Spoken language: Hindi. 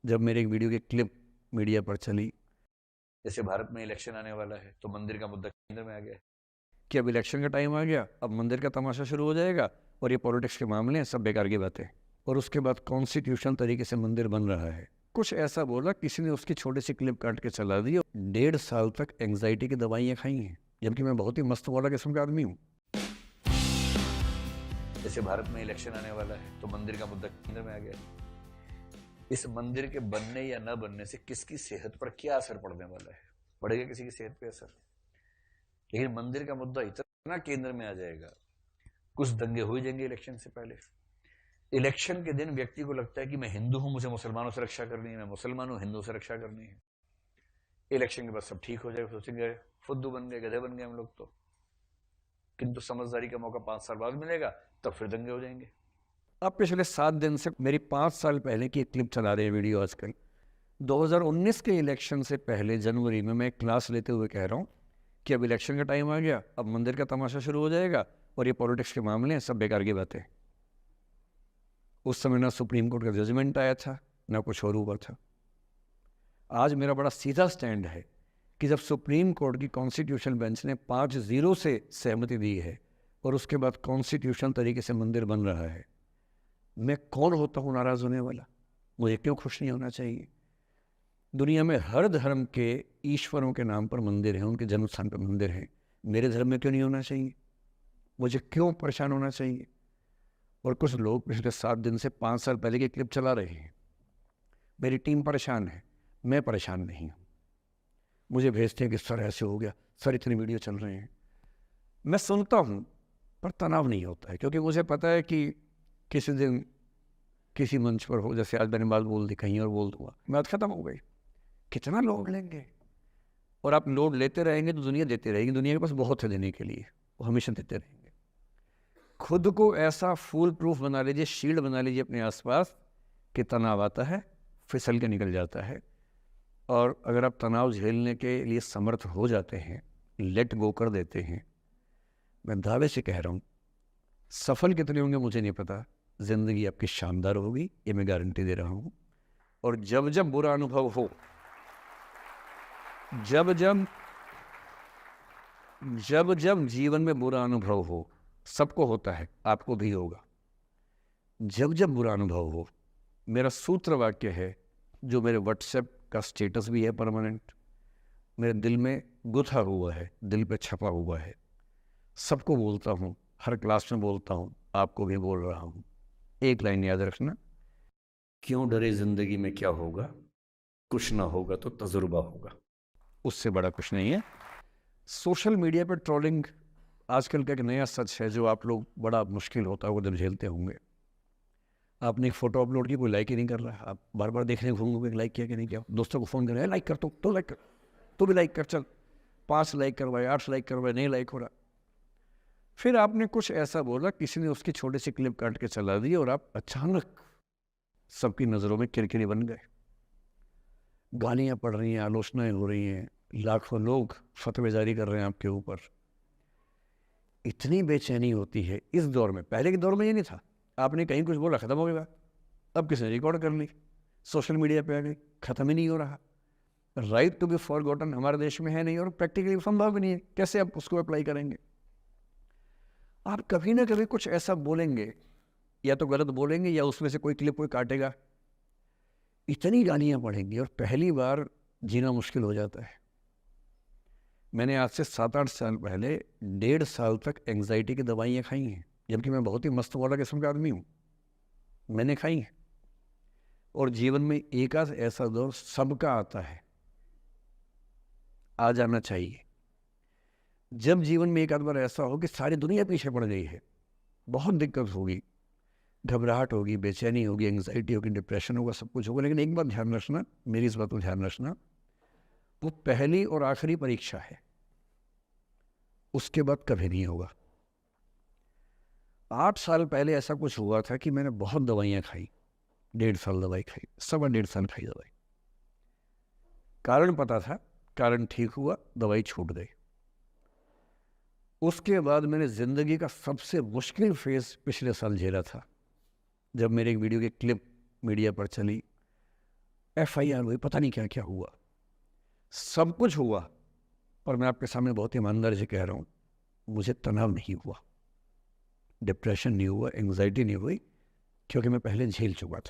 जब मेरे एक वीडियो की क्लिप मीडिया पर चली, जैसे भारत में इलेक्शन आने वाला है तो मंदिर का मुद्दा केंद्र में आ गया कि अब इलेक्शन का टाइम आ गया, अब मंदिर का तमाशा शुरू हो जाएगा और ये पॉलिटिक्स के मामले हैं, सब बेकार की बातें। और उसके बाद कॉन्स्टिट्यूशन तरीके से मंदिर बन रहा है। कुछ ऐसा बोला, किसी ने उसकी छोटी सी क्लिप काट के चला दी। 1.5 साल तक एंग्जाइटी की दवाइयाँ खाई हैं, जबकि मैं बहुत ही मस्त वाला किस्म का आदमी हूँ। जैसे भारत में इलेक्शन आने वाला है तो मंदिर का मुद्दा केंद्र में आ गया। इस मंदिर के बनने या न बनने से किसकी सेहत पर क्या असर पड़ने वाला है? पड़ेगा किसी की सेहत पे असर, लेकिन मंदिर का मुद्दा इतना केंद्र में आ जाएगा, कुछ दंगे हो जाएंगे इलेक्शन से पहले। इलेक्शन के दिन व्यक्ति को लगता है कि मैं हिंदू हूं, मुझे मुसलमानों से रक्षा करनी है, मैं मुसलमान हूं, हिंदू से रक्षा करनी है। इलेक्शन के बाद सब ठीक हो जाएगा, सोचेंगे फुद्दू बन गए, गधे बन गए हम लोग तो। किंतु समझदारी का मौका 5 साल बाद मिलेगा, तब फिर दंगे हो जाएंगे। अब पिछले 7 दिन से मेरी 5 साल पहले की एक क्लिप चला रहे हैं वीडियो आजकल। 2019 के इलेक्शन से पहले जनवरी में मैं क्लास लेते हुए कह रहा हूँ कि अब इलेक्शन का टाइम आ गया, अब मंदिर का तमाशा शुरू हो जाएगा और ये पॉलिटिक्स के मामले हैं, सब बेकार की बातें। उस समय ना सुप्रीम कोर्ट का जजमेंट आया था, ना कुछ और हुआ था। आज मेरा बड़ा सीधा स्टैंड है कि जब सुप्रीम कोर्ट की कॉन्स्टिट्यूशन बेंच ने 5-0 से सहमति दी है और उसके बाद कॉन्स्टिट्यूशन तरीके से मंदिर बन रहा है, मैं कौन होता हूँ नाराज़ होने वाला? मुझे क्यों खुश नहीं होना चाहिए? दुनिया में हर धर्म के ईश्वरों के नाम पर मंदिर हैं, उनके जन्म स्थान पर मंदिर हैं। मेरे धर्म में क्यों नहीं होना चाहिए? मुझे क्यों परेशान होना चाहिए? और कुछ लोग पिछले 7 दिन से 5 साल पहले की क्लिप चला रहे हैं। मेरी टीम परेशान है, मैं परेशान नहीं हूँ। मुझे भेजते हैं कि सर ऐसे हो गया, सर इतने वीडियो चल रहे हैं। मैं सुनता हूँ पर तनाव नहीं होता है, क्योंकि मुझे पता है कि किसी दिन किसी मंच पर हो, जैसे आज मैंने बात बोल दी कहीं और बोल दूंगा, बात खत्म हो गई। कितना लोड लेंगे? और आप लोड लेते रहेंगे तो दुनिया देती रहेगी। दुनिया के पास बहुत है देने के लिए, वो हमेशा देते रहेंगे। खुद को ऐसा फूल प्रूफ बना लीजिए, शील्ड बना लीजिए अपने आसपास कि तनाव आता है फिसल के निकल जाता है। और अगर आप तनाव झेलने के लिए समर्थ हो जाते हैं, लेट गो कर देते हैं, मैं दावे से कह रहा हूँ, सफल कितने होंगे मुझे नहीं पता, जिंदगी आपकी शानदार होगी, ये मैं गारंटी दे रहा हूँ। और जब जब बुरा अनुभव हो, जब जब जब जब जीवन में बुरा अनुभव हो, सबको होता है, आपको भी होगा। जब जब बुरा अनुभव हो, मेरा सूत्र वाक्य है, जो मेरे व्हाट्सएप का स्टेटस भी है परमानेंट, मेरे दिल में गुथा हुआ है, दिल पे छपा हुआ है, सबको बोलता हूँ, हर क्लास में बोलता हूँ, आपको भी बोल रहा हूँ। एक लाइन याद रखना, क्यों डरे जिंदगी में क्या होगा, कुछ ना होगा तो तजुर्बा होगा, उससे बड़ा कुछ नहीं है। सोशल मीडिया पर ट्रोलिंग आजकल का एक नया सच है, जो आप लोग बड़ा मुश्किल होता होगा जब झेलते होंगे। आपने एक फोटो अपलोड की, कोई लाइक ही नहीं कर रहा है, आप बार बार देखने घूमोगे लाइक किया कि नहीं किया। दोस्तों को फ़ोन करें, लाइक कर, तो लाइक कर, तो भी लाइक कर, चल 5 लाइक करवाए, 8 लाइक करवाए, नहीं लाइक हो रहा। फिर आपने कुछ ऐसा बोला, किसी ने उसकी छोटी सी क्लिप काट के चला दी और आप अचानक सबकी नज़रों में किरकिरी बन गए। गालियाँ पड़ रही हैं, आलोचनाएं हो रही हैं, लाखों लोग फतवे जारी कर रहे हैं आपके ऊपर। इतनी बेचैनी होती है इस दौर में। पहले के दौर में ये नहीं था, आपने कहीं कुछ बोला खत्म हो गया बात। अब किसी ने रिकॉर्ड कर ली, सोशल मीडिया पे आ गई, खत्म ही नहीं हो रहा। राइट टू बी फॉरगॉटन हमारे देश में है नहीं, और प्रैक्टिकली संभव भी नहीं है। कैसे आप उसको अप्लाई करेंगे? आप कभी ना कभी कुछ ऐसा बोलेंगे, या तो गलत बोलेंगे या उसमें से कोई क्लिप कोई काटेगा, इतनी गालियां पड़ेंगी और पहली बार जीना मुश्किल हो जाता है। मैंने आज से 7-8 साल पहले 1.5 साल तक एंग्जाइटी की दवाइयाँ खाई हैं, जबकि मैं बहुत ही मस्त वाला किस्म का आदमी हूँ। मैंने खाई हैं। और जीवन में एक आध ऐसा दौर सबका आता है, आ जाना चाहिए। जब जीवन में एक आध बार ऐसा हो कि सारी दुनिया पीछे पड़ गई है, बहुत दिक्कत होगी, घबराहट होगी, बेचैनी होगी, एंग्जाइटी होगी, डिप्रेशन होगा, सब कुछ होगा। लेकिन एक बात ध्यान रखना, मेरी इस बात को ध्यान रखना, वो पहली और आखिरी परीक्षा है, उसके बाद कभी नहीं होगा। 8 साल पहले ऐसा कुछ हुआ था कि मैंने बहुत दवाइयाँ खाई, 1.5 साल दवाई खाई, 1.25 साल खाई दवाई। कारण पता था, कारण ठीक हुआ, दवाई छूट गई। उसके बाद मैंने ज़िंदगी का सबसे मुश्किल फेज़ पिछले साल झेला था, जब मेरे एक वीडियो की क्लिप मीडिया पर चली FIR हुई, पता नहीं क्या क्या हुआ, सब कुछ हुआ, पर मैं आपके सामने बहुत ईमानदारी से कह रहा हूँ, मुझे तनाव नहीं हुआ, डिप्रेशन नहीं हुआ, एंग्जाइटी नहीं हुई, क्योंकि मैं पहले झेल चुका था।